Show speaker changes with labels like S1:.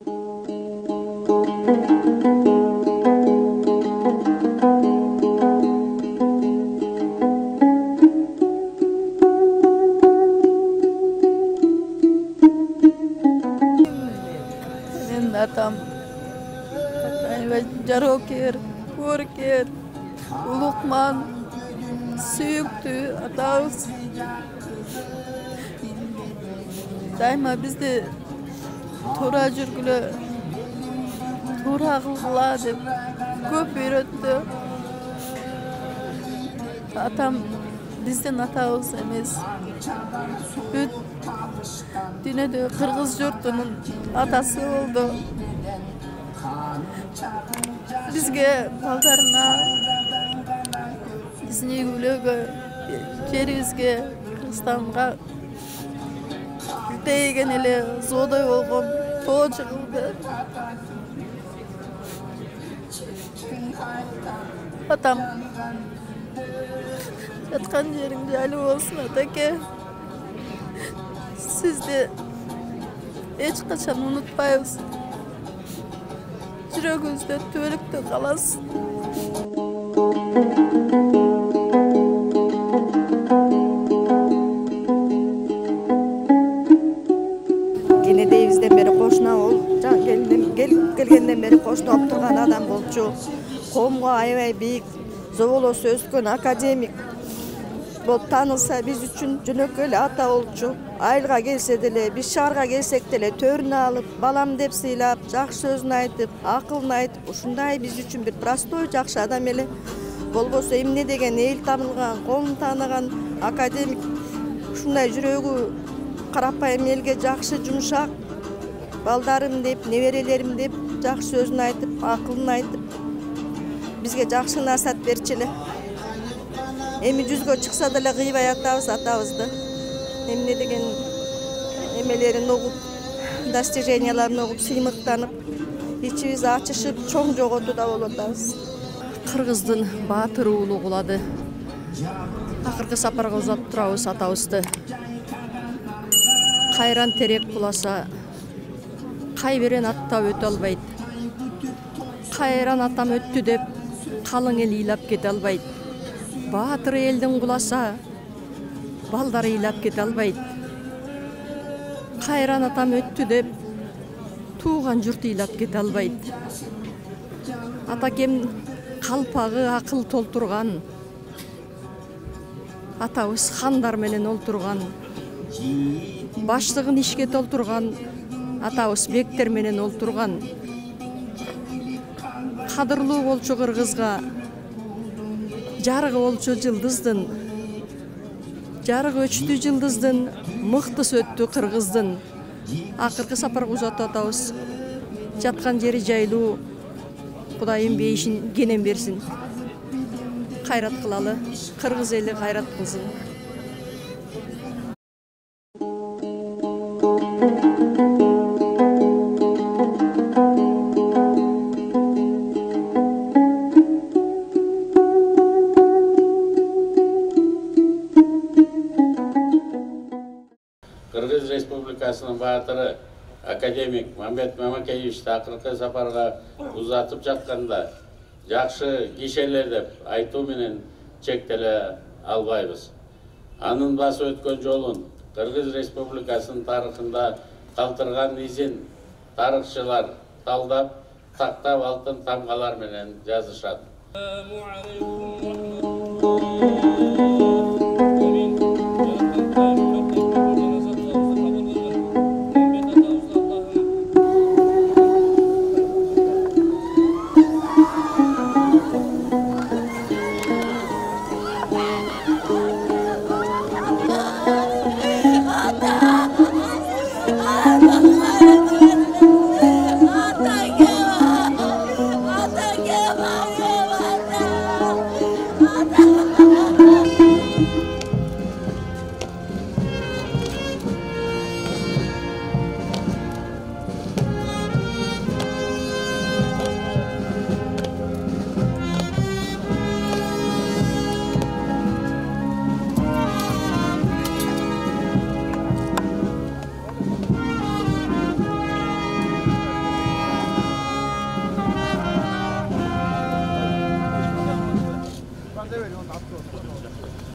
S1: Benim atam Jarokir, Kurkir, Ulukman, Süyüktü, atağız. Daima bizde Tora жүрgülü, Tora kılgıla dep köp öğretti. Atam bizden atağız emes. Dünyada Kırgız yurtunun atası oldu. Bizge baldarına, bizne gülöge, kerizge, Kırgızstanға değgen ele zoday olgum, toğa çıkıldı. Atam, yatkan yerin jaylı olsun atake. Siz de hiç kaçan unutmayız. Yüreğinizde tüvelükte kalasın.
S2: Gene deyizden beri koşuna ol. Gelgenden beri koşuna olup turgan adam bolçu. Komga aybay biyik, zobolosu öskön akademik. Bolup tanılsa biz üçün jönökölü ata olçu. Ayılga gelse dele, biz şarga gelsek dele törünü alıp, balam dep sıylap, jakşı sözünü aytıp, akılını aytıp, ушундай biz üçün bir простой jakşı adam ele. Bolboso эмне деген эл танылган, колун тааныган академик, ушундай жүрөгү карапайым элге жакшы жумшак, балдарым деп, неберелерим деп, жакшы сөзүн айтып, акылын айтып, бизге жакшы насаат берчү эле. Эми жүзгө чыкса деле кыйбай атабызды. Эмне деген эмелерин угуп, достиженияларын угуп, сыймыктанып, ичибиз ачышып, чоң жоготууда болуп атабыз.
S3: Кыргыздын баатыр уулу кулады. Акыркы сапарга узап турабыз атабызды. Кайран терек куласа, кай берен аттап өтө албайт. Кайран атам өттү деп, калың эл ыйлап кете албайт. Баатыр элдин куласа, балдары ыйлап кете албайт. Кайран атам өттү деп, тууган журт ыйлап кете албайт. Атакем калпагы акыл толтурган, атабыз хандар менен олтурган, баштыгын ишке толтурган, атабыз бектер менен олтурган. Кадырлуу болчу кыргызга, жарыгы болчу жылдыздын, жарыгы өчтү жылдыздын, мыктысы өттү кыргыздын. Акыркы сапарга узатып атабыз. Жаткан жери жайлуу, Кудайым бейишин кенен берсин. Кайрат кылалы, кыргыз эли кайрат кылсын.
S4: Кыргыз Республикасынын баатыры академик Мамбет Мамакеевичти акыркы сапарга узатып жатканда жакшы кишелер деп айтуу менен чектеле албайбыз. Анын басып өткөн жолун Кыргыз Республикасынын тарыхында калтырган изин тарыхчылар талдап, тактап алтын тамгалар менен жазышат.
S5: Atlı.